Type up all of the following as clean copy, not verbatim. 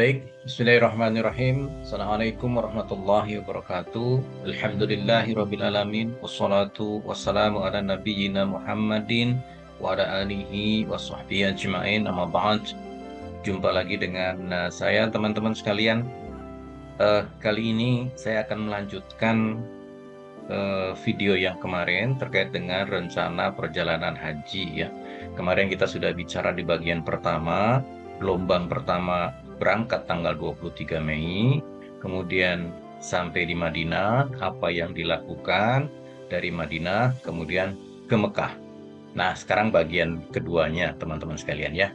Baik, Bismillahirrahmanirrahim. Assalamualaikum warahmatullahi wabarakatuh. Alhamdulillahirrabbilalamin. Wassalatu wassalamu ala nabiyyina Muhammadin wa ala alihi wa sahbihi ajma'in. Amma ba'd. Jumpa lagi dengan saya, teman-teman sekalian. Kali ini saya akan melanjutkan video yang kemarin terkait dengan rencana perjalanan haji ya. Kemarin kita sudah bicara di bagian pertama, gelombang pertama berangkat tanggal 23 Mei, kemudian sampai di Madinah, apa yang dilakukan dari Madinah, kemudian ke Mekah. Nah, sekarang bagian keduanya, teman-teman sekalian ya.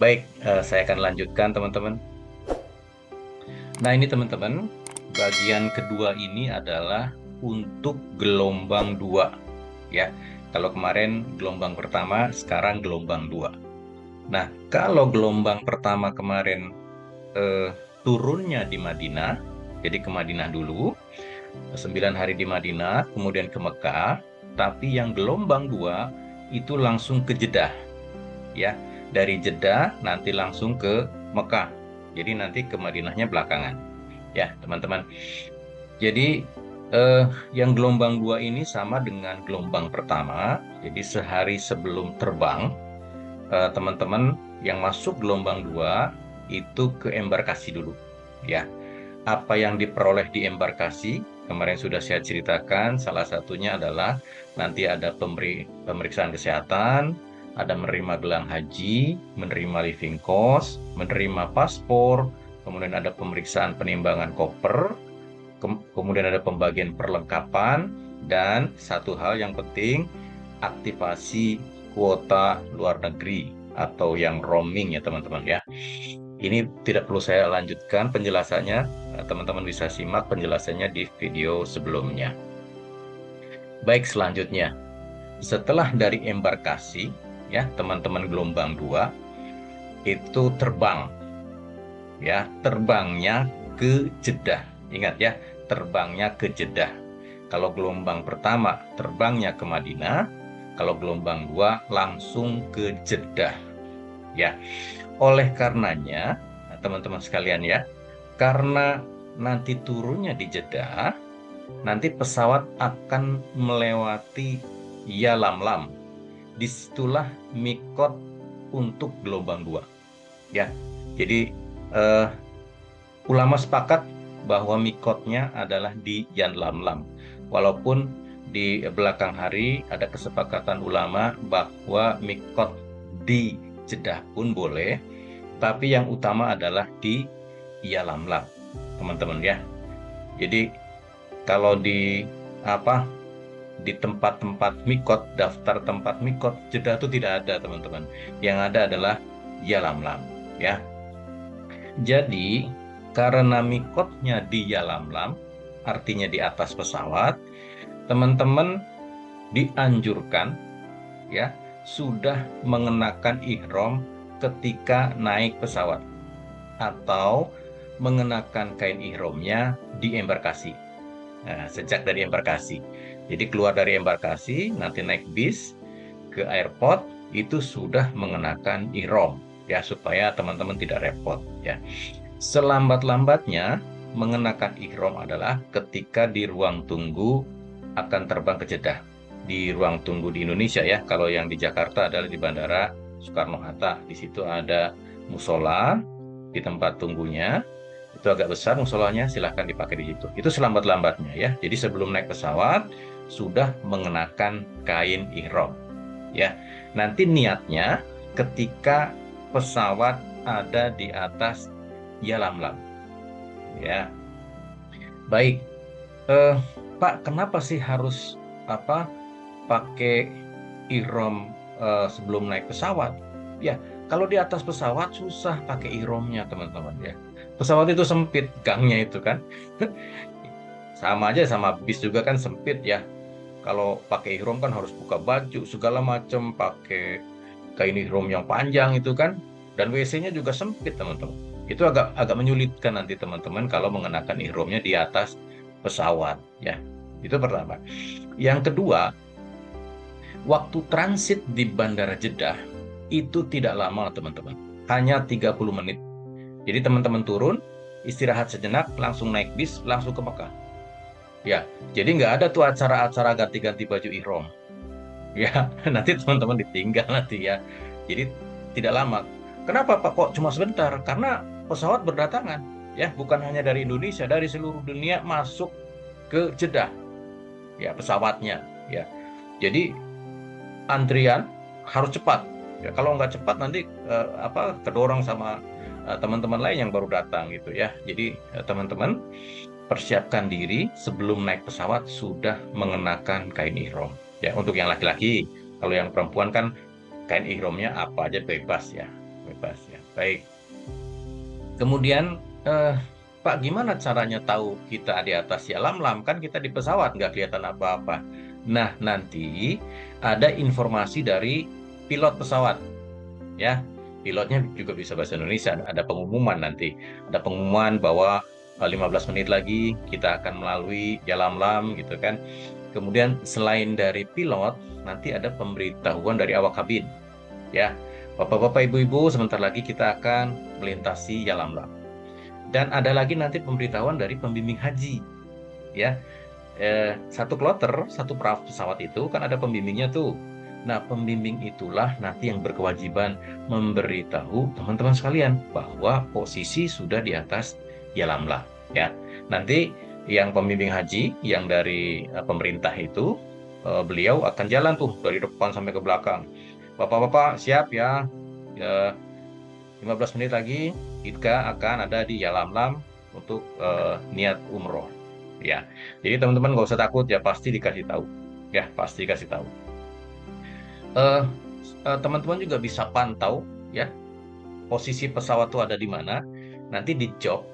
Baik, saya akan lanjutkan, teman-teman. Nah, ini teman-teman, bagian kedua ini adalah untuk gelombang 2. Ya, kalau kemarin gelombang pertama, sekarang gelombang 2. Nah, kalau gelombang pertama kemarin turunnya di Madinah, jadi ke Madinah dulu, 9 hari di Madinah, kemudian ke Mekah, tapi yang gelombang 2 itu langsung ke Jeddah. Ya, dari Jeddah nanti langsung ke Mekah. Jadi nanti ke Madinahnya belakangan. Ya, teman-teman. Jadi yang gelombang 2 ini sama dengan gelombang pertama. Jadi sehari sebelum terbang, teman-teman yang masuk gelombang 2 itu ke embarkasi dulu ya. Apa yang diperoleh di embarkasi kemarin sudah saya ceritakan, salah satunya adalah nanti ada pemeriksaan kesehatan, ada menerima gelang haji, menerima living cost, menerima paspor, kemudian ada pemeriksaan penimbangan koper, kemudian ada pembagian perlengkapan, dan satu hal yang penting, aktivasi kuota luar negeri atau yang roaming ya teman-teman ya. Ini tidak perlu saya lanjutkan penjelasannya, teman-teman bisa simak penjelasannya di video sebelumnya. Baik, selanjutnya setelah dari embarkasi ya teman-teman gelombang 2 itu terbang ya, terbangnya ke Jeddah. Ingat ya, terbangnya ke Jeddah. Kalau gelombang pertama terbangnya ke Madinah, kalau gelombang 2 langsung ke Jeddah. Ya, oleh karenanya, teman-teman sekalian ya, karena nanti turunnya di Jeddah, nanti pesawat akan melewati Yalamlam. Disitulah mikot untuk gelombang 2. Ya, jadi ulama sepakat bahwa mikotnya adalah di Yalamlam. Walaupun di belakang hari ada kesepakatan ulama bahwa mikot di Jeddah pun boleh, tapi yang utama adalah di Yalamlam, teman-teman ya. Jadi kalau di tempat-tempat mikot, daftar tempat mikot Jeddah itu tidak ada, teman-teman. Yang ada adalah Yalamlam ya. Jadi karena mikotnya di Yalamlam, artinya di atas pesawat, teman-teman dianjurkan ya sudah mengenakan ihram ketika naik pesawat atau mengenakan kain ihramnya di embarkasi. Nah, sejak dari embarkasi. Jadi keluar dari embarkasi, nanti naik bis ke airport itu sudah mengenakan ihram ya, supaya teman-teman tidak repot ya. Selambat-lambatnya mengenakan ihram adalah ketika di ruang tunggu akan terbang ke Jeddah. Di ruang tunggu di Indonesia ya, kalau yang di Jakarta adalah di Bandara Soekarno-Hatta. Di situ ada musola di tempat tunggunya. Itu agak besar musolanya, silahkan dipakai di situ. Itu selambat-lambatnya ya. Jadi sebelum naik pesawat sudah mengenakan kain ihram ya. Nanti niatnya ketika pesawat ada di atas Yalamlam ya. Baik, Pak, kenapa sih harus pakai ihram sebelum naik pesawat? Ya, kalau di atas pesawat susah pakai ihramnya, teman-teman ya. Pesawat itu sempit gangnya itu kan. Sama aja sama bis juga kan sempit ya. Kalau pakai ihram kan harus buka baju segala macam, pakai kain ihram yang panjang itu kan, dan WC-nya juga sempit, teman-teman. Itu agak menyulitkan nanti teman-teman kalau mengenakan ihramnya di atas pesawat ya. Itu pertama. Yang kedua, waktu transit di Bandara Jeddah itu tidak lama, teman-teman. Hanya 30 menit. Jadi teman-teman turun, istirahat sejenak, langsung naik bis, langsung ke Mekah. Ya, jadi nggak ada tuh acara-acara ganti-ganti baju ihram. Ya, nanti teman-teman ditinggal nanti ya. Jadi tidak lama. Kenapa Pak kok cuma sebentar? Karena pesawat berdatangan, ya, bukan hanya dari Indonesia, dari seluruh dunia masuk ke Jeddah, ya pesawatnya, ya. Jadi antrian harus cepat. Ya, kalau nggak cepat nanti kedorong sama teman-teman lain yang baru datang gitu ya. Jadi teman-teman persiapkan diri sebelum naik pesawat sudah mengenakan kain ihram. Ya, untuk yang laki-laki, kalau yang perempuan kan kain ihramnya apa aja bebas ya, bebas ya. Baik. Kemudian Pak, gimana caranya tahu kita di atas ya lam-lam kan kita di pesawat nggak kelihatan apa-apa. Nah, nanti ada informasi dari pilot pesawat ya. Pilotnya juga bisa bahasa Indonesia. Ada pengumuman nanti. Ada pengumuman bahwa 15 menit lagi kita akan melalui Yalamlam gitu kan. Kemudian selain dari pilot, nanti ada pemberitahuan dari awak kabin. Ya, Bapak-bapak, Ibu-ibu, sebentar lagi kita akan melintasi Yalamlam. Dan ada lagi nanti pemberitahuan dari pembimbing haji. Ya, satu kloter, satu pesawat itu kan ada pembimbingnya tuh. Nah, pembimbing itulah nanti yang berkewajiban memberitahu teman-teman sekalian bahwa posisi sudah di atas Yalamlah. Ya, nanti yang pembimbing haji, yang dari pemerintah itu, beliau akan jalan tuh dari depan sampai ke belakang. Bapak-bapak siap ya, 15 menit lagi kita akan ada di Yalamlam untuk niat umroh. Ya, jadi teman-teman nggak usah takut ya, pasti dikasih tahu. Ya, pasti dikasih tahu. Teman-teman juga bisa pantau ya posisi pesawat tuh ada di mana. Nanti di jok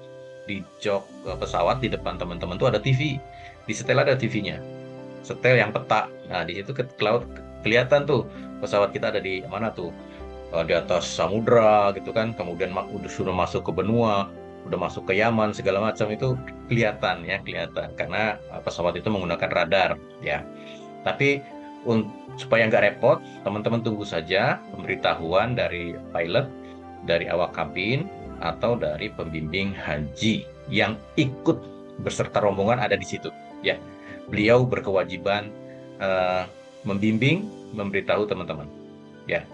pesawat di depan teman-teman tuh ada TV. Di setel ada TV-nya. Setel yang peta. Nah, di situ kelihatan tuh pesawat kita ada di mana tuh. Di atas samudra gitu kan. Kemudian udah sudah masuk ke benua, udah masuk ke Yaman segala macam itu kelihatan ya, kelihatan karena pesawat itu menggunakan radar ya. Tapi supaya nggak repot, teman-teman tunggu saja pemberitahuan dari pilot, dari awak kabin, atau dari pembimbing haji yang ikut beserta rombongan ada di situ. Ya, beliau berkewajiban membimbing, memberitahu teman-teman. Ya.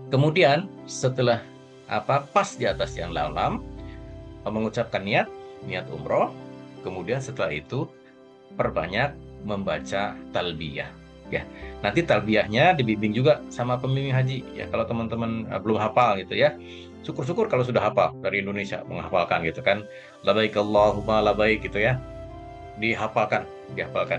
Kemudian setelah pas di atas yang lam, mengucapkan niat umroh, kemudian setelah itu perbanyak membaca talbiyah. Ya, nanti talbiyahnya dibimbing juga sama pembimbing haji. Ya, kalau teman-teman belum hafal gitu ya, syukur-syukur kalau sudah hafal dari Indonesia menghafalkan gitu kan, labaik Allahumma labaik gitu ya, dihafalkan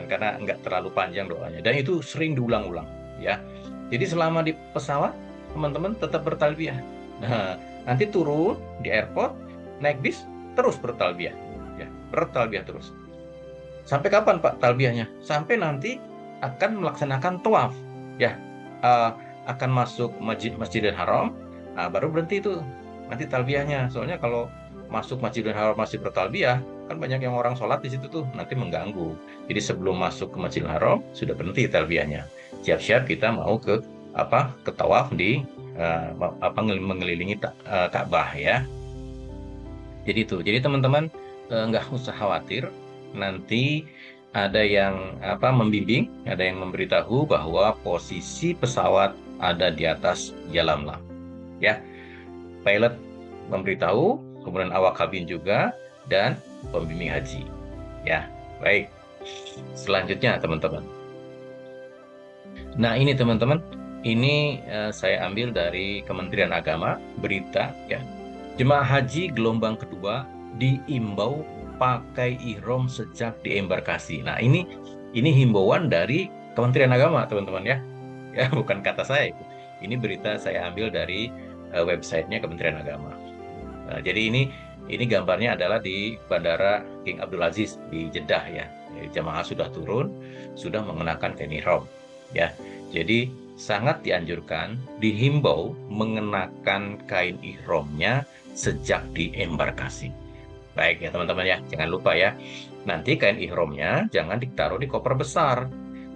karena nggak terlalu panjang doanya dan itu sering diulang-ulang ya. Jadi selama di pesawat teman-teman tetap bertalbiyah. Nah, nanti turun di airport, naik bis terus bertalbiyah, ya bertalbiyah terus. Sampai kapan Pak talbiyahnya? Sampai nanti akan melaksanakan tawaf, ya, akan masuk Masjidil Haram, baru berhenti itu nanti talbiyahnya. Soalnya kalau masuk Masjidil Haram masih bertalbiyah, kan banyak yang orang sholat di situ tuh nanti mengganggu. Jadi sebelum masuk ke Masjidil Haram sudah berhenti talbiyahnya. Siap-siap kita mau ke tawaf di mengelilingi Ka'bah ya. Jadi itu. Jadi teman-teman nggak usah khawatir. Nanti ada yang membimbing, ada yang memberitahu bahwa posisi pesawat ada di atas Yalamlam. Ya, pilot memberitahu, kemudian awak kabin juga, dan pembimbing haji. Ya, baik. Selanjutnya teman-teman. Nah ini teman-teman, ini saya ambil dari Kementerian Agama, berita ya. Jemaah haji gelombang kedua diimbau pakai ihram sejak di embarkasi. Nah, ini himbauan dari Kementerian Agama, teman-teman ya. Ya, bukan kata saya. Ini berita saya ambil dari websitenya Kementerian Agama. Nah, jadi ini gambarnya adalah di Bandara King Abdul Aziz di Jeddah ya. Jemaah sudah turun, sudah mengenakan kain ihram ya. Jadi sangat dianjurkan, dihimbau mengenakan kain ihramnya sejak di embarkasi. Baik ya teman-teman ya, jangan lupa ya. Nanti kain ihramnya jangan ditaruh di koper besar,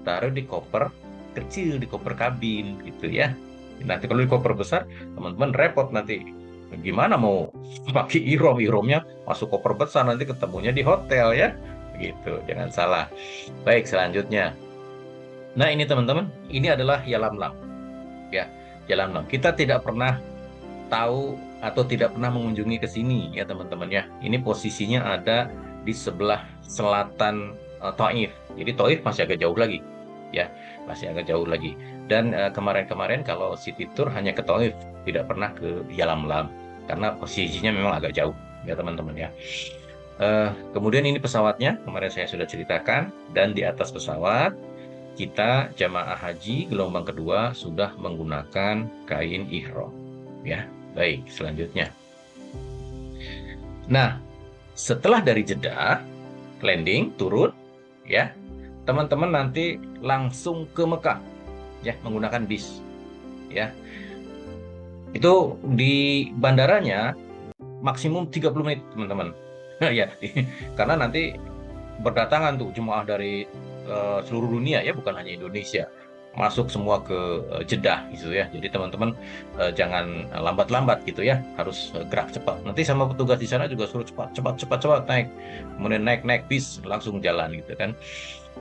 taruh di koper kecil, di koper kabin gitu ya. Nanti kalau di koper besar, teman-teman repot nanti Gimana mau pakai ihromnya masuk koper besar, nanti ketemunya di hotel ya. Begitu, jangan salah. Baik, selanjutnya. Nah, ini teman-teman, ini adalah Yalamlam. Ya, Yalamlam. Kita tidak pernah tahu atau tidak pernah mengunjungi ke sini ya teman-teman ya. Ini posisinya ada di sebelah selatan Taif. Jadi Taif masih agak jauh lagi ya, masih agak jauh lagi. Dan kemarin-kemarin kalau city tour hanya ke Taif, tidak pernah ke Yalamlam karena posisinya memang agak jauh ya teman-teman ya. Kemudian ini pesawatnya kemarin saya sudah ceritakan, dan di atas pesawat kita jamaah haji gelombang kedua sudah menggunakan kain ihram. Ya, baik, selanjutnya. Nah, setelah dari Jeddah, landing, turun, ya, teman-teman nanti langsung ke Mekah, ya, menggunakan bis, ya. Itu di bandaranya maksimum 30 menit, teman-teman. Ya, karena nanti berdatangan tuh jemaah dari seluruh dunia ya, bukan hanya Indonesia, masuk semua ke Jeddah gitu ya. Jadi teman-teman jangan lambat-lambat gitu ya, harus gerak cepat. Nanti sama petugas di sana juga suruh cepat naik, kemudian naik bis langsung jalan gitu kan.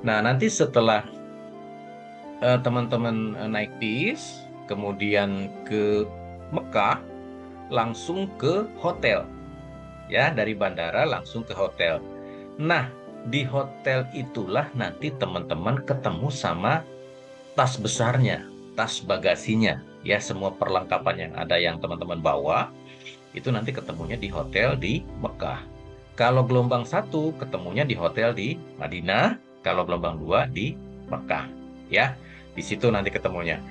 Nah, nanti setelah teman-teman naik bis, kemudian ke Mekah, langsung ke hotel ya, dari bandara langsung ke hotel. Nah, di hotel itulah nanti teman-teman ketemu sama tas besarnya, tas bagasinya, ya, semua perlengkapan yang ada yang teman-teman bawa, itu nanti ketemunya di hotel di Mekah. Kalau gelombang 1 ketemunya di hotel di Madinah, kalau gelombang 2 di Mekah, ya, di situ nanti ketemunya.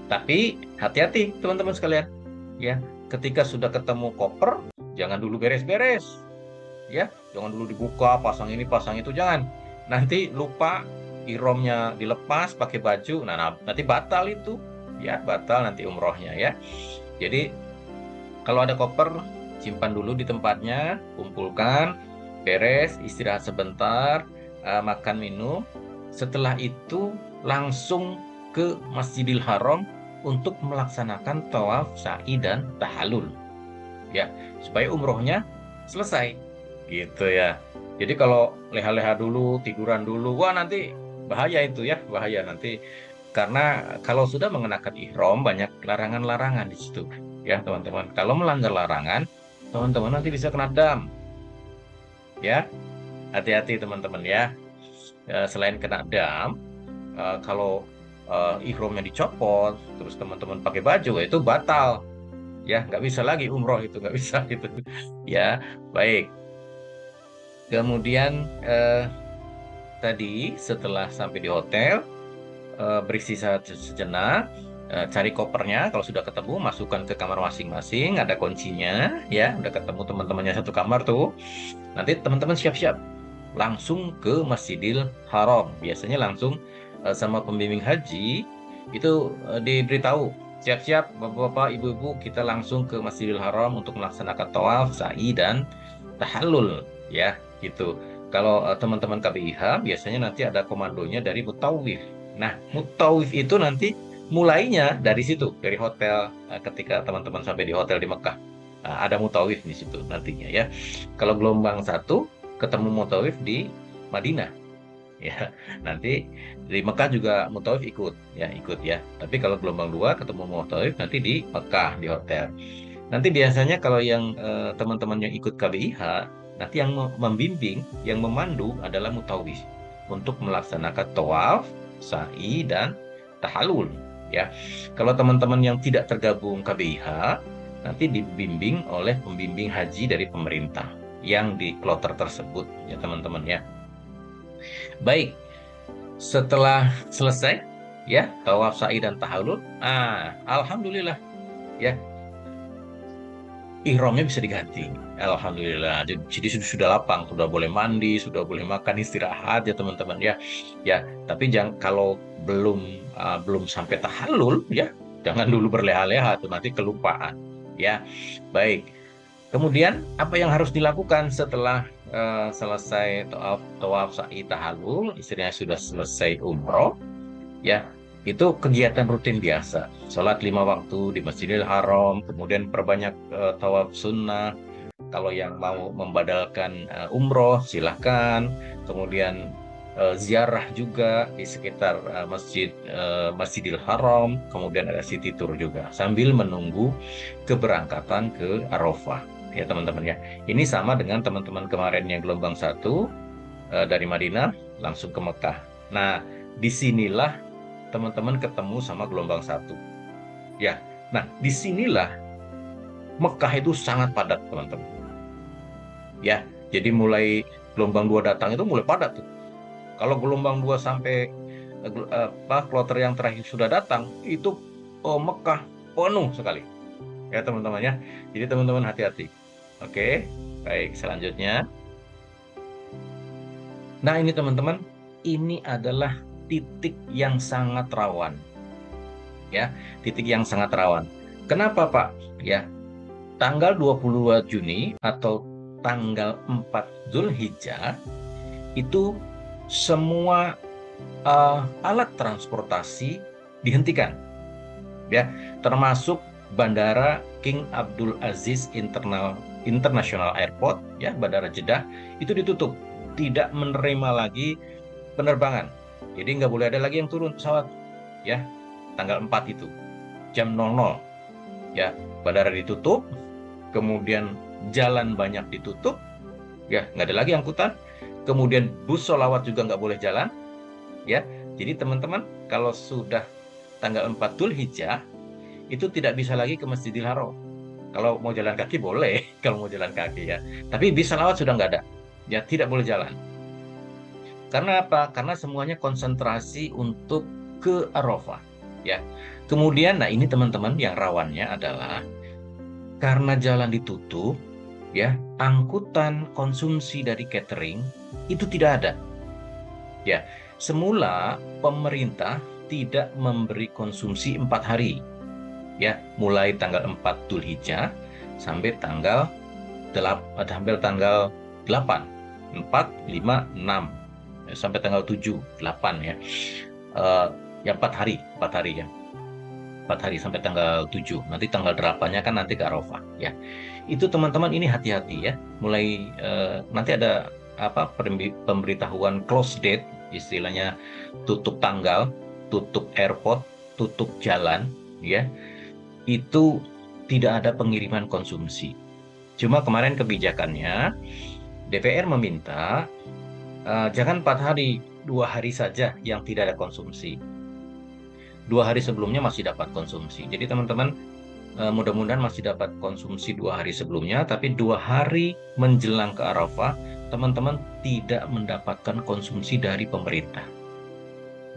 Tapi hati-hati teman-teman sekalian, ya, ketika sudah ketemu koper, jangan dulu beres-beres, ya, jangan dulu dibuka, pasang ini, pasang itu, jangan. Nanti lupa ihromnya dilepas pakai baju, nah nanti batal itu, ya, batal nanti umrohnya ya. Jadi kalau ada koper, simpan dulu di tempatnya, kumpulkan, beres, istirahat sebentar, makan minum. Setelah itu langsung ke Masjidil Haram untuk melaksanakan tawaf, sa'i, dan tahallul, ya, supaya umrohnya selesai gitu ya. Jadi kalau leha-leha dulu, tiduran dulu, wah nanti bahaya itu ya, bahaya nanti. Karena kalau sudah mengenakan ihram banyak larangan-larangan di situ ya teman-teman. Kalau melanggar larangan, teman-teman nanti bisa kena dam. Ya, hati-hati teman-teman ya. Selain kena dam, kalau ihramnya dicopot, terus teman-teman pakai baju, itu batal. Ya, nggak bisa lagi umroh itu, nggak bisa gitu. Ya, baik. Kemudian tadi setelah sampai di hotel, beristirahat sejenak, cari kopernya. Kalau sudah ketemu, masukkan ke kamar masing-masing, ada kuncinya, ya, udah ketemu teman-temannya satu kamar tuh. Nanti teman-teman siap-siap langsung ke Masjidil Haram. Biasanya langsung sama pembimbing haji itu diberitahu, siap-siap bapak-bapak, ibu-ibu, kita langsung ke Masjidil Haram untuk melaksanakan tawaf, sa'i, dan tahallul, ya, gitu. Kalau teman-teman KBIH biasanya nanti ada komandonya dari mutawif. Nah, mutawif itu nanti mulainya dari situ, dari hotel, ketika teman-teman sampai di hotel di Mekah. Ada mutawif di situ nantinya ya. Kalau gelombang 1 ketemu mutawif di Madinah. Ya, nanti di Mekah juga mutawif ikut ya. Tapi kalau gelombang 2 ketemu mutawif nanti di Mekah di hotel. Nanti biasanya kalau yang teman-teman yang ikut KBIH, nanti yang membimbing, yang memandu adalah mutawif untuk melaksanakan tawaf, sa'i, dan tahallul ya. Kalau teman-teman yang tidak tergabung KBIH, nanti dibimbing oleh pembimbing haji dari pemerintah yang di kloter tersebut ya teman-teman ya. Baik, setelah selesai ya tawaf, sa'i, dan tahallul, alhamdulillah ya, ihramnya bisa diganti. Alhamdulillah. Jadi sudah lapang, sudah boleh mandi, sudah boleh makan, istirahat ya teman-teman ya. Ya, tapi jangan, kalau belum sampai tahallul ya, jangan dulu berleha-leha tuh, nanti kelupaan. Ya. Baik. Kemudian apa yang harus dilakukan setelah selesai tawaf, sa'i, tahallul, istrinya sudah selesai umroh ya. Itu kegiatan rutin biasa. Sholat 5 waktu di Masjidil Haram, kemudian perbanyak tawaf sunnah. Kalau yang mau membadalkan umroh, silahkan. Kemudian ziarah juga di sekitar Masjidil Haram. Kemudian ada city tour juga, sambil menunggu keberangkatan ke Arafah. Ya teman-teman ya. Ini sama dengan teman-teman kemarin yang gelombang 1 dari Madinah langsung ke Mekah. Nah, disinilah teman-teman ketemu sama gelombang 1. Ya, nah disinilah Mekah itu sangat padat teman-teman. Ya, jadi mulai gelombang 2 datang itu mulai padat tuh. Kalau gelombang 2 sampai kloter yang terakhir sudah datang, itu Mekah penuh sekali. Ya teman-teman ya. Jadi teman-teman hati-hati. Oke, baik selanjutnya. Nah ini teman-teman, ini adalah titik yang sangat rawan. Ya, titik yang sangat rawan. Kenapa, Pak? Ya, tanggal 22 Juni atau tanggal 4 Zulhijjah itu semua alat transportasi dihentikan. Ya, termasuk Bandara King Abdul Aziz International Airport, ya, Bandara Jeddah itu ditutup, tidak menerima lagi penerbangan. Jadi nggak boleh ada lagi yang turun pesawat, ya. Tanggal 4 itu jam 00, ya, bandara ditutup, kemudian jalan banyak ditutup, ya, nggak ada lagi angkutan, kemudian bus sholawat juga nggak boleh jalan, ya. Jadi teman-teman kalau sudah tanggal 4 Dzulhijjah itu tidak bisa lagi ke Masjidil Haram. Kalau mau jalan kaki boleh, kalau mau jalan kaki ya. Tapi bis sholawat sudah nggak ada, ya, tidak boleh jalan. Karena apa? Karena semuanya konsentrasi untuk ke Arafah, ya. Kemudian, nah ini teman-teman yang rawannya adalah karena jalan ditutup, ya, angkutan konsumsi dari catering itu tidak ada. Ya, semula pemerintah tidak memberi konsumsi 4 hari, ya, mulai tanggal 4 Dzulhijjah sampai tanggal 8, 4, 5, 6. Sampai tanggal 7, 8 ya. Ya 4 hari ya. 4 hari sampai tanggal 7. Nanti tanggal 8-nya kan nanti ke Arafah ya. Itu teman-teman ini hati-hati ya. Mulai nanti ada pemberitahuan close date, istilahnya tutup tanggal, tutup airport, tutup jalan ya. Itu tidak ada pengiriman konsumsi. Cuma kemarin kebijakannya DPR meminta jangan 4 hari, 2 hari saja yang tidak ada konsumsi. 2 hari sebelumnya masih dapat konsumsi. Jadi teman-teman mudah-mudahan masih dapat konsumsi 2 hari sebelumnya, tapi 2 hari menjelang ke Arafah, teman-teman tidak mendapatkan konsumsi dari pemerintah.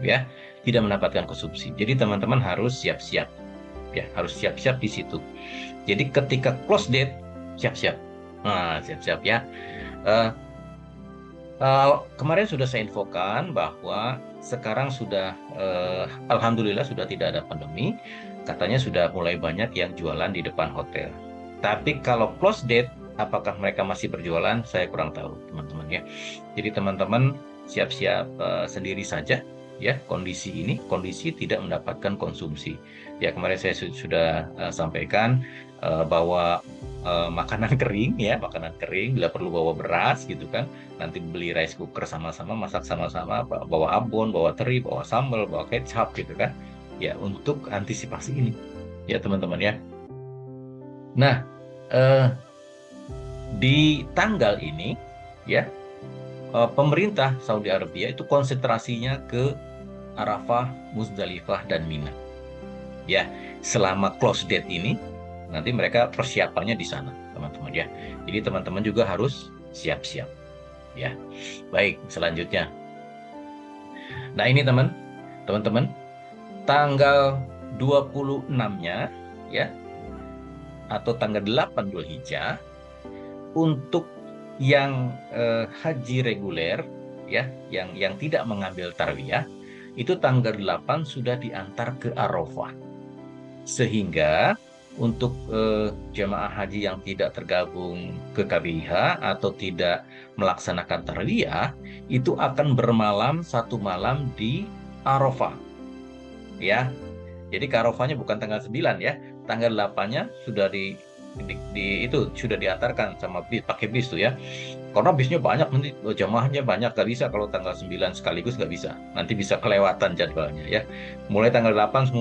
Ya, tidak mendapatkan konsumsi. Jadi teman-teman harus siap-siap. Ya, harus siap-siap di situ. Jadi ketika close date, siap-siap. Nah, siap-siap ya. Kemarin sudah saya infokan bahwa sekarang sudah alhamdulillah sudah tidak ada pandemi, katanya sudah mulai banyak yang jualan di depan hotel. Tapi kalau close date, apakah mereka masih berjualan? Saya kurang tahu, teman-teman ya. Jadi teman-teman siap-siap sendiri saja ya, kondisi tidak mendapatkan konsumsi. Ya kemarin saya sudah sampaikan bahwa makanan kering ya, makanan kering, bila perlu bawa beras gitu kan, nanti beli rice cooker sama-sama, masak sama-sama, bawa abon, bawa teri, bawa sambal, bawa kecap gitu kan, ya, untuk antisipasi ini ya teman-teman ya. Nah di tanggal ini ya, pemerintah Saudi Arabia itu konsentrasinya ke Arafah, Muzdalifah, dan Mina ya. Selama close date ini nanti mereka persiapannya di sana teman-teman ya. Jadi teman-teman juga harus siap-siap ya. Baik, selanjutnya. Nah ini teman-teman tanggal 26-nya ya, atau tanggal 8 Dzulhijjah untuk yang haji reguler ya, yang tidak mengambil tarwiyah, itu tanggal 8 sudah diantar ke Arafah. Sehingga untuk jemaah haji yang tidak tergabung ke KBIH atau tidak melaksanakan tarwiyah, itu akan bermalam 1 malam di Arafah. ya. Jadi ke Arafahnya bukan tanggal 9 ya. Tanggal 8-nya sudah itu sudah diantarkan sama bis, pakai bis tuh ya. Karena bisnya banyak, nanti jamaahnya banyak, gak bisa kalau tanggal 9 sekaligus, gak bisa. Nanti bisa kelewatan jadwalnya ya. Mulai tanggal 8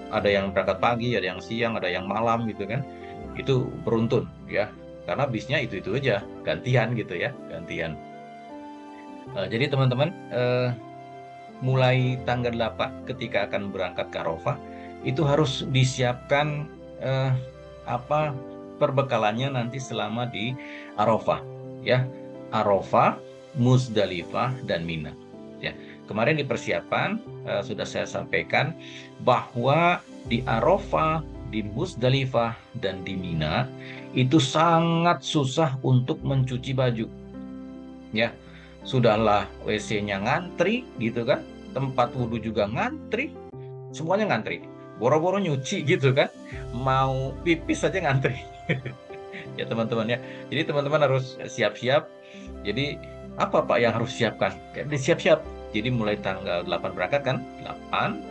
ada yang berangkat pagi, ada yang siang, ada yang malam gitu kan. Itu beruntun ya. Karena bisnya itu aja, gantian gitu ya, gantian. Jadi teman-teman, mulai tanggal 8 ketika akan berangkat ke Arafah itu harus disiapkan eh, apa perbekalannya nanti selama di Arafah ya. Arafah, Muzdalifah dan Mina ya. Kemarin di persiapan sudah saya sampaikan bahwa di Arafah, di Muzdalifah dan di Mina itu sangat susah untuk mencuci baju ya. Sudahlah WC-nya ngantri gitu kan, tempat wudhu juga ngantri, semuanya ngantri, boro-boro nyuci gitu kan, mau pipis saja ngantri. Ya teman-teman ya, jadi teman-teman harus siap-siap. Jadi apa Pak yang harus siapkan? Kayak disiap-siap. Jadi mulai tanggal 8 berangkat kan, 8,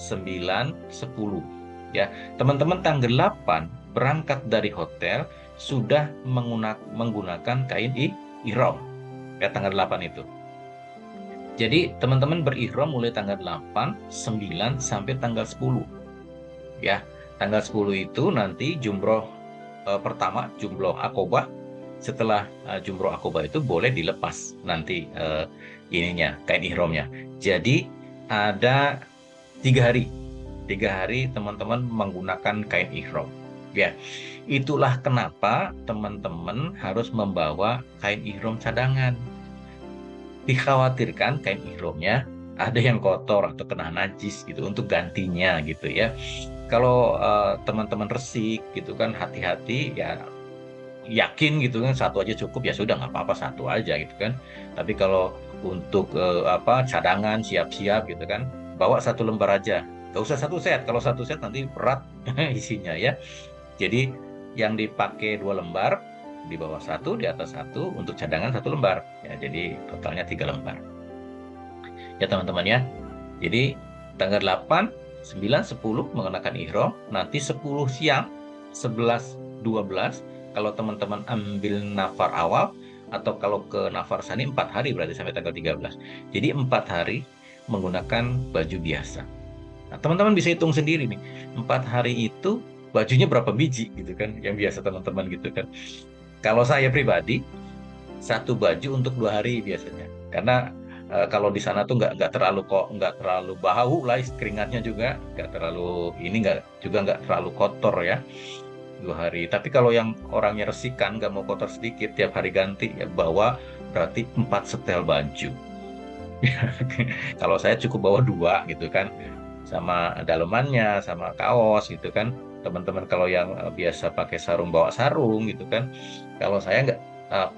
9, 10 ya. Teman-teman tanggal 8 berangkat dari hotel sudah menggunakan kain ihram ya, tanggal 8 itu. Jadi teman-teman berihram mulai tanggal 8, 9 sampai tanggal 10. Ya, tanggal 10 itu nanti jumroh pertama, jumroh akobah. Setelah jumroh akobah itu boleh dilepas nanti ininya, kain ihramnya. Jadi ada 3 hari. 3 hari teman-teman menggunakan kain ihram. Ya, itulah kenapa teman-teman harus membawa kain ihram cadangan. Dikhawatirkan kain ihramnya ada yang kotor atau kena najis gitu, untuk gantinya gitu ya. Kalau teman-teman resik gitu kan, hati-hati ya, yakin gitu kan satu aja cukup, ya sudah nggak apa-apa satu aja gitu kan. Tapi kalau untuk cadangan siap-siap gitu kan, bawa 1 lembar aja. Gak usah 1 set, kalau 1 set nanti berat isinya ya. Jadi yang dipakai 2 lembar, di bawah 1, di atas 1, untuk cadangan 1 lembar. Ya, jadi totalnya 3 lembar. Ya teman-teman ya. Jadi tanggal 8, 9, 10 mengenakan ihram. Nanti 10 siang, 11, 12. Kalau teman-teman ambil nafar awal, atau kalau ke nafar sani 4 hari berarti sampai tanggal 13. Jadi 4 hari menggunakan baju biasa. Nah, teman-teman bisa hitung sendiri nih. 4 hari itu bajunya berapa biji gitu kan, yang biasa teman-teman gitu kan. Kalau saya pribadi, 1 baju untuk 2 hari biasanya. Karena kalau di sana tuh nggak terlalu bau lah, keringatnya juga nggak terlalu ini, nggak terlalu kotor ya. 2 hari. Tapi kalau yang orangnya resikan, nggak mau kotor sedikit, tiap hari ganti ya, bawa berarti 4 setel baju. Kalau saya cukup bawa 2 gitu kan, sama dalemannya, sama kaos gitu kan. Teman-teman kalau yang biasa pakai sarung, bawa sarung gitu kan. Kalau saya nggak,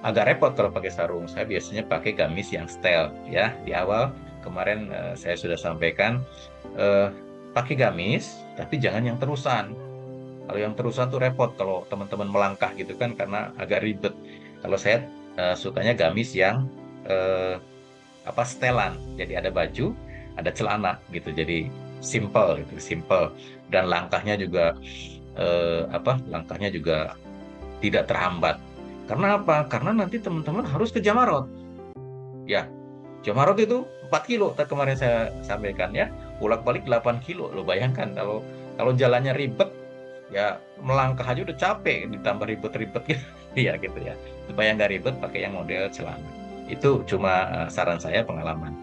agak repot kalau pakai sarung. Saya biasanya pakai gamis yang setel ya. Di awal kemarin saya sudah sampaikan, pakai gamis tapi jangan yang terusan. Kalau yang terusan tuh repot kalau teman-teman melangkah gitu kan, karena agak ribet. Kalau saya sukanya gamis yang setelan. Jadi ada baju, ada celana gitu. Jadi simple gitu, simple. Dan langkahnya juga langkahnya juga tidak terhambat. Karena apa? Karena nanti teman-teman harus ke Jamarot. Ya, Jamarot itu 4 kilo kemarin saya sampaikan ya. Bolak-balik 8 kilo. Lo bayangkan kalau jalannya ribet, ya melangkah aja udah capek, ditambah ribet-ribet gitu. Iya gitu ya. Supaya nggak ribet, pakai yang model celana. Itu cuma saran saya, pengalaman.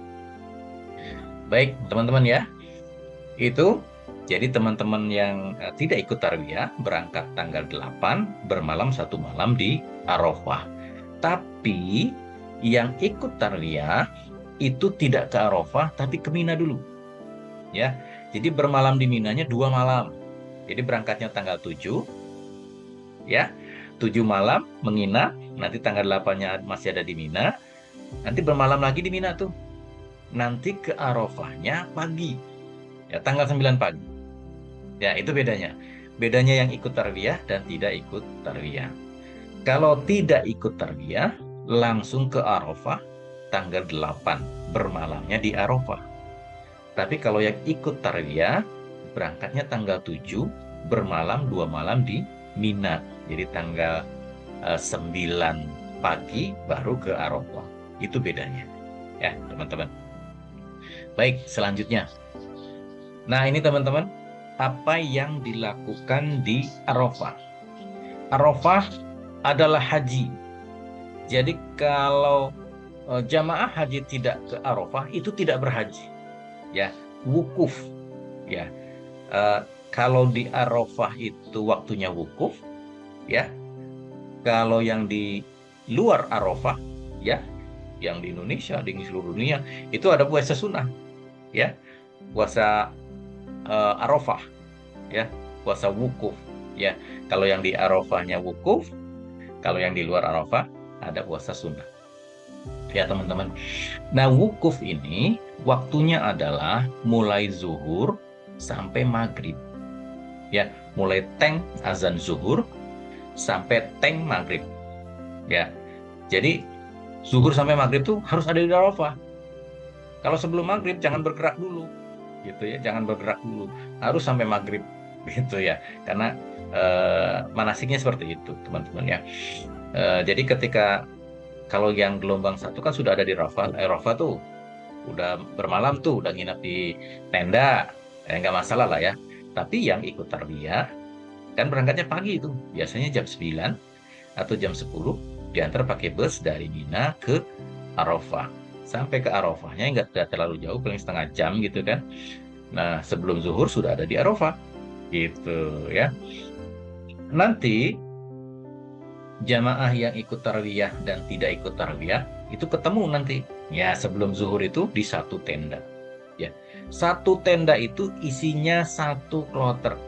Baik teman-teman ya. Itu jadi teman-teman yang tidak ikut tarwiyah berangkat tanggal 8, bermalam 1 malam di Arafah. Tapi yang ikut tarwiyah itu tidak ke Arafah tapi ke Mina dulu. Ya. Jadi bermalam di Minanya 2 malam. Jadi berangkatnya tanggal 7 ya. 7 malam menginap, nanti tanggal 8-nya masih ada di Mina. Nanti bermalam lagi di Mina tuh. Nanti ke Arafahnya pagi. Ya, tanggal 9 pagi. Ya, itu bedanya. Bedanya yang ikut tarwiyah dan tidak ikut tarwiyah. Kalau tidak ikut tarwiyah, langsung ke Arafah tanggal 8, bermalamnya di Arafah. Tapi kalau yang ikut tarwiyah, berangkatnya tanggal 7, bermalam 2 malam di Mina. Jadi tanggal 9 pagi baru ke Arafah. Itu bedanya. Ya, teman-teman. Baik, selanjutnya. Nah, ini teman-teman, apa yang dilakukan di Arafah? Arafah adalah haji. Jadi kalau jamaah haji tidak ke Arafah itu tidak berhaji. Ya, wukuf. Ya. Kalau di Arafah itu waktunya wukuf, ya. Kalau yang di luar Arafah, ya, yang di Indonesia, di seluruh dunia, itu ada puasa sunnah, ya, puasa Arafah, ya, puasa wukuf, ya. Kalau yang di Arafahnya wukuf, kalau yang di luar Arafah ada puasa sunnah, ya teman-teman. Nah, wukuf ini waktunya adalah mulai zuhur sampai maghrib, ya, mulai teng azan zuhur sampai teng maghrib, ya. Jadi zuhur sampai maghrib tuh harus ada di Arafah. Kalau sebelum maghrib jangan bergerak dulu, gitu ya, jangan bergerak dulu, harus sampai maghrib, gitu ya, karena manasiknya seperti itu, teman-teman ya. Jadi ketika kalau yang gelombang 1 kan sudah ada di Arafah tuh, udah bermalam tuh, udah nginap di tenda, nggak masalah lah ya. Tapi yang ikut tarbiyah kan berangkatnya pagi itu, biasanya jam 9 atau jam 10, diantar pakai bus dari Mina ke Arafah. Sampai ke Arafahnya nggak terlalu jauh, paling setengah jam gitu kan. Nah, sebelum zuhur sudah ada di Arafah, gitu ya. Nanti jamaah yang ikut tarwiyah dan tidak ikut tarwiyah itu ketemu nanti. Ya, sebelum zuhur itu di satu tenda. Ya, satu tenda itu isinya 1 kloter.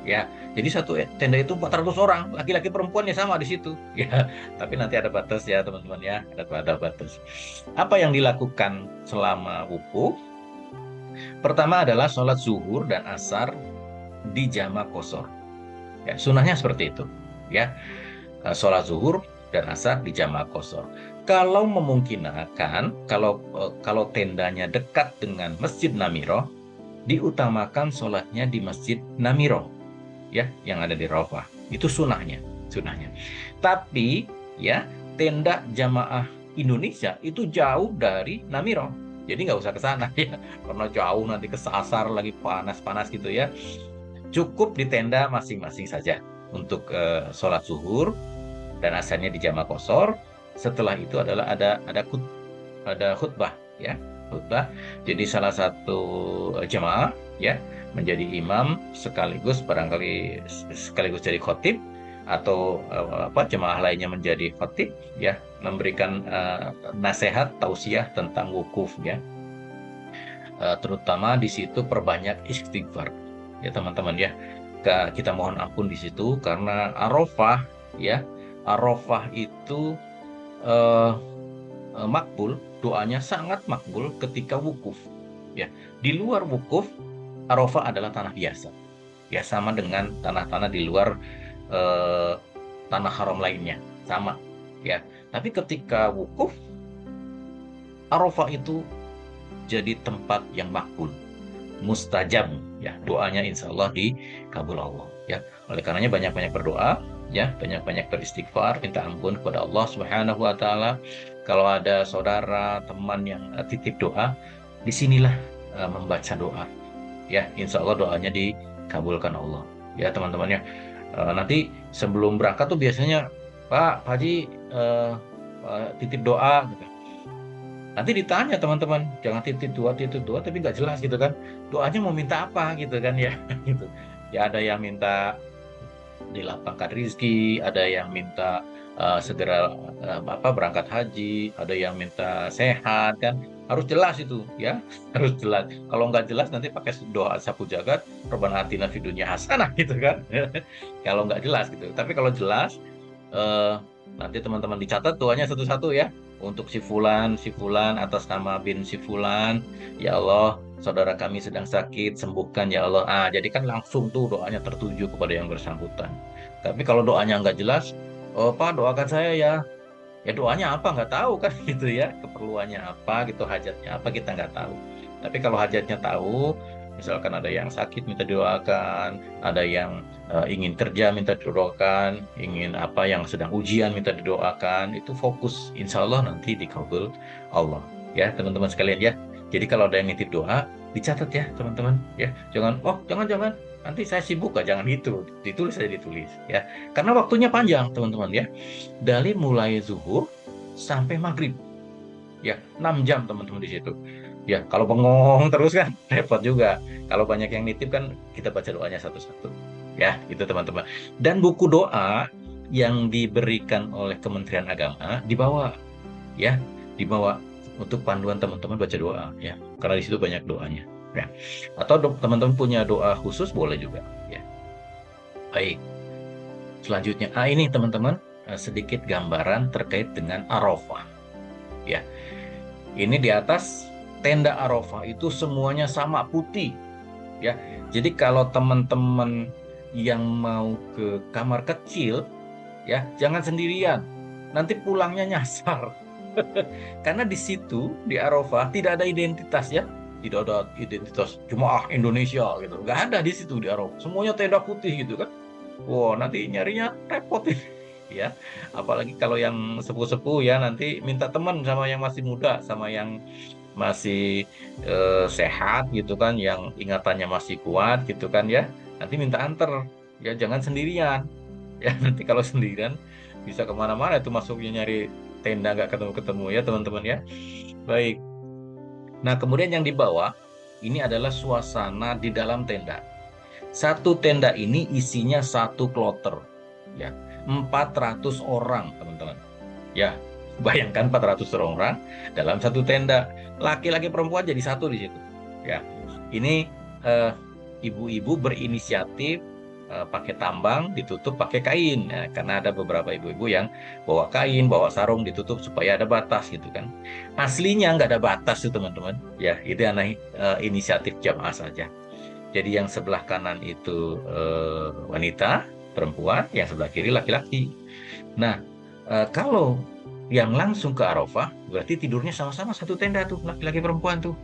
Ya, jadi satu tenda itu 400 orang, laki-laki perempuannya sama di situ. Ya, tapi nanti ada batas ya teman-teman ya, ada batas. Apa yang dilakukan selama wukuf? Pertama adalah sholat zuhur dan asar di jama qashar. Ya, sunnahnya seperti itu. Ya, sholat zuhur dan asar di jama qashar. Kalau memungkinkan, kalau tendanya dekat dengan Masjid Namiroh, diutamakan sholatnya di Masjid Namiroh, ya, yang ada di Arafah. Itu sunnahnya. Tapi ya, tenda jamaah Indonesia itu jauh dari Namiroh, jadi nggak usah ke sana ya, karena jauh nanti kesasar lagi panas-panas gitu ya. Cukup di tenda masing-masing saja untuk sholat zuhur dan asarnya di jamaah qashar. Setelah itu adalah ada khutbah, ya, khutbah. Jadi salah satu jemaah ya menjadi imam sekaligus jadi khotib, atau jemaah lainnya menjadi khotib, ya, memberikan nasihat tausiah tentang wukuf, ya. Terutama di situ perbanyak istighfar, ya teman-teman ya. Kita mohon ampun di situ karena Arafah, ya, Arafah itu makbul, doanya sangat makbul ketika wukuf, ya. Di luar wukuf, Arafah adalah tanah biasa, ya, sama dengan tanah-tanah di luar tanah haram lainnya, sama, ya. Tapi ketika wukuf, Arafah itu jadi tempat yang makbul, mustajab, ya, doanya insya Allah dikabul Allah, ya. Oleh karenanya banyak-banyak berdoa, ya, banyak-banyak beristighfar, minta ampun kepada Allah Subhanahu wa taala. Kalau ada saudara, teman yang titip doa, disinilah membaca doa, ya, insya Allah doanya dikabulkan Allah, ya teman-teman ya. Nanti sebelum berangkat tuh biasanya, Pak Haji titip doa gitu. Nanti ditanya teman-teman, jangan titip doa tapi nggak jelas gitu kan, doanya mau minta apa gitu kan ya. Gitu ya, ada yang minta dilapangkan rizki, ada yang minta segera berangkat haji, ada yang minta sehat, kan harus jelas itu ya. Harus jelas. Kalau nggak jelas nanti pakai doa sapu jagat, Rabbana atina fid dunya hasanah gitu kan. Kalau nggak jelas gitu. Tapi kalau jelas, nanti teman-teman dicatat doanya satu-satu ya. Untuk si fulan atas nama bin si fulan, ya Allah, saudara kami sedang sakit, sembuhkan ya Allah. Jadi kan langsung tuh doanya tertuju kepada yang bersangkutan. Tapi kalau doanya nggak jelas, oh Pak doakan saya ya. Ya doanya apa nggak tahu kan gitu ya, keperluannya apa gitu, hajatnya apa kita nggak tahu. Tapi kalau hajatnya tahu, misalkan ada yang sakit minta didoakan, ada yang ingin kerja minta didoakan, ingin apa yang sedang ujian minta didoakan, itu fokus, insya Allah nanti dikabul Allah. Ya teman-teman sekalian ya. Jadi kalau ada yang nitip doa, dicatat ya teman-teman ya. Jangan, oh jangan-jangan nanti saya sibuk, gak, jangan itu. Ditulis saja ditulis ya. Karena waktunya panjang teman-teman ya. Dari mulai zuhur sampai maghrib ya, 6 jam teman-teman di situ. Ya, kalau bengong terus kan repot juga. Kalau banyak yang nitip kan kita baca doanya satu-satu. Ya, itu teman-teman. Dan buku doa yang diberikan oleh Kementerian Agama dibawa ya, dibawa untuk panduan teman-teman baca doa ya. Karena di situ banyak doanya ya. Atau teman-teman punya doa khusus boleh juga ya. Baik. Selanjutnya, ini teman-teman sedikit gambaran terkait dengan Arafah ya. Ini di atas tenda Arafah itu semuanya sama putih ya. Jadi kalau teman-teman yang mau ke kamar kecil ya, jangan sendirian. Nanti pulangnya nyasar. Karena di situ di Arafah tidak ada identitas ya. Tidak ada identitas jemaah Indonesia gitu. Nggak ada di situ di Arafah. Semuanya tenda putih gitu kan. Wow, nanti nyarinya repot ini. Ya, apalagi kalau yang sepuh-sepuh ya, nanti minta teman sama yang masih muda, sama yang masih sehat gitu kan, yang ingatannya masih kuat gitu kan ya, nanti minta anter ya, jangan sendirian ya. Nanti kalau sendirian bisa kemana-mana itu masuknya, nyari tenda nggak ketemu-ketemu ya teman-teman ya. Baik, nah kemudian yang dibawa ini adalah suasana di dalam tenda. Satu tenda ini isinya satu kloter ya, 400 orang teman-teman ya. Bayangkan 400 orang dalam satu tenda, laki-laki perempuan jadi satu di situ ya. Ini ibu-ibu berinisiatif pakai tambang ditutup pakai kain. Nah, karena ada beberapa ibu-ibu yang bawa kain, bawa sarung ditutup supaya ada batas gitu kan. Aslinya nggak ada batas tuh teman-teman ya, itu aneh, inisiatif jamaah saja. Jadi yang sebelah kanan itu wanita, perempuan, yang sebelah kiri laki-laki. Nah, kalau yang langsung ke Arafah, berarti tidurnya sama-sama satu tenda tuh, laki-laki perempuan tuh.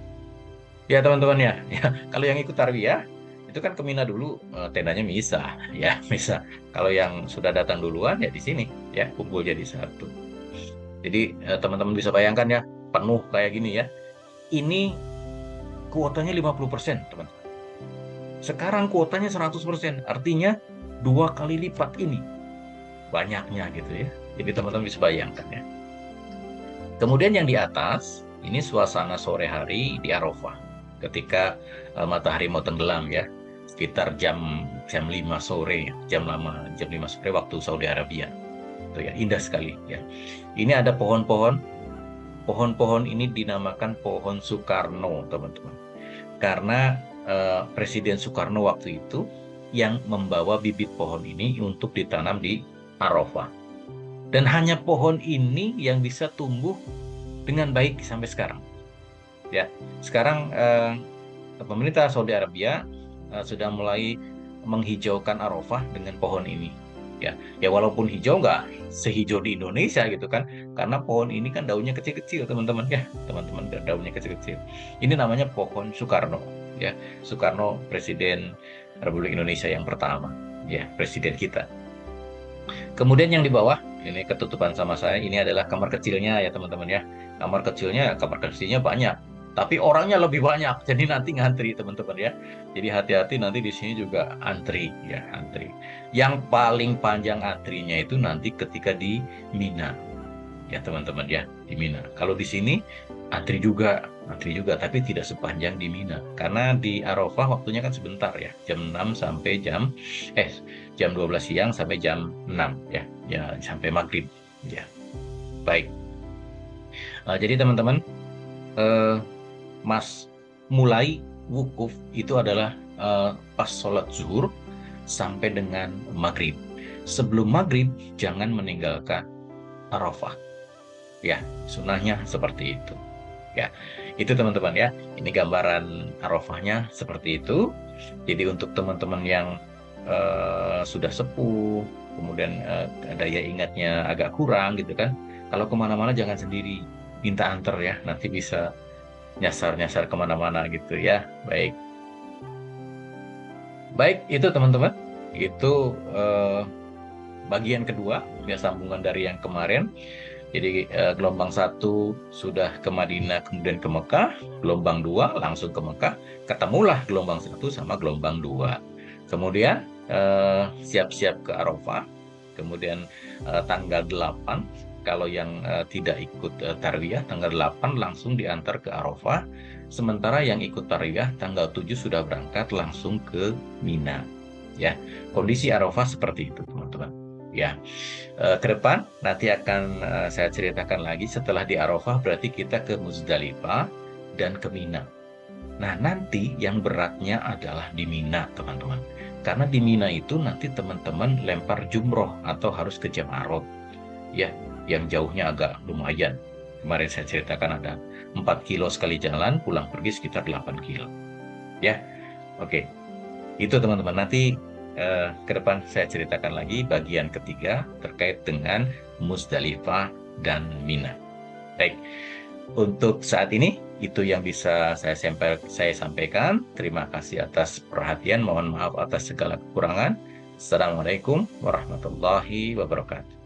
Ya teman-teman ya, ya. Kalau yang ikut tarbiyah, itu kan ke Mina dulu, tendanya misah, ya misah. Kalau yang sudah datang duluan, ya di sini, ya kumpul jadi satu. Jadi teman-teman bisa bayangkan ya, penuh kayak gini ya. Ini kuotanya 50%, teman-teman. Sekarang kuotanya 100%, artinya 2 kali lipat ini banyaknya gitu ya. Jadi teman-teman bisa bayangkan ya. Kemudian yang di atas, ini suasana sore hari di Arafah. Ketika matahari mau tenggelam ya, sekitar jam 5 sore, jam 5 sore waktu Saudi Arabia. Itu ya, indah sekali ya. Ini ada pohon-pohon. Pohon-pohon ini dinamakan pohon Soekarno, teman-teman. Karena Presiden Soekarno waktu itu yang membawa bibit pohon ini untuk ditanam di Arafah. Dan hanya pohon ini yang bisa tumbuh dengan baik sampai sekarang. Ya, sekarang pemerintah Saudi Arabia sudah mulai menghijaukan Arafah dengan pohon ini. Ya, ya walaupun hijau nggak sehijau di Indonesia gitu kan, karena pohon ini kan daunnya kecil-kecil teman-teman ya, teman-teman daunnya kecil-kecil. Ini namanya pohon Soekarno. Ya, Soekarno Presiden Republik Indonesia yang pertama, ya presiden kita. Kemudian yang di bawah ini ketutupan sama saya, ini adalah kamar kecilnya ya teman-teman ya. Kamar kecilnya banyak, tapi orangnya lebih banyak. Jadi nanti ngantri teman-teman ya. Jadi hati-hati nanti di sini juga antri ya, antri. Yang paling panjang antrinya itu nanti ketika di Mina. Ya teman-teman ya, di Mina. Kalau di sini antri juga, tapi tidak sepanjang di Mina. Karena di Arafah waktunya kan sebentar ya, jam 6 sampai jam 12 siang sampai jam 6 ya, ya sampai maghrib ya. Baik. Jadi teman-teman, Mas mulai wukuf itu adalah pas sholat zuhur sampai dengan maghrib. Sebelum maghrib jangan meninggalkan Arafah. Ya, sunnahnya seperti itu. Ya, itu teman-teman ya. Ini gambaran Arafahnya seperti itu. Jadi untuk teman-teman yang sudah sepuh, kemudian daya ingatnya agak kurang gitu kan. Kalau kemana-mana jangan sendiri, minta antar ya. Nanti bisa nyasar-nyasar kemana-mana gitu ya. Baik, baik itu teman-teman, itu bagian kedua ya, sambungan dari yang kemarin. Jadi gelombang satu sudah ke Madinah kemudian ke Mekah, gelombang dua langsung ke Mekah, ketemulah gelombang satu sama gelombang dua. Kemudian siap-siap ke Arafah, kemudian tanggal 8 kalau yang tidak ikut tarwiyah tanggal 8 langsung diantar ke Arafah, sementara yang ikut tarwiyah tanggal 7 sudah berangkat langsung ke Mina. Ya, kondisi Arafah seperti itu teman-teman. Ya, ke depan nanti akan saya ceritakan lagi setelah di Arafah berarti kita ke Muzdalifah dan ke Mina. Nah, nanti yang beratnya adalah di Mina, teman-teman. Karena di Mina itu nanti teman-teman lempar jumroh atau harus ke Jamarot. Ya, yang jauhnya agak lumayan. Kemarin saya ceritakan ada 4 kilo sekali jalan, pulang pergi sekitar 8 kilo. Ya, oke. Itu teman-teman, nanti ke depan saya ceritakan lagi bagian ketiga terkait dengan Muzdalifah dan Mina. Baik, untuk saat ini itu yang bisa saya sampaikan. Terima kasih atas perhatian, mohon maaf atas segala kekurangan. Assalamualaikum warahmatullahi wabarakatuh.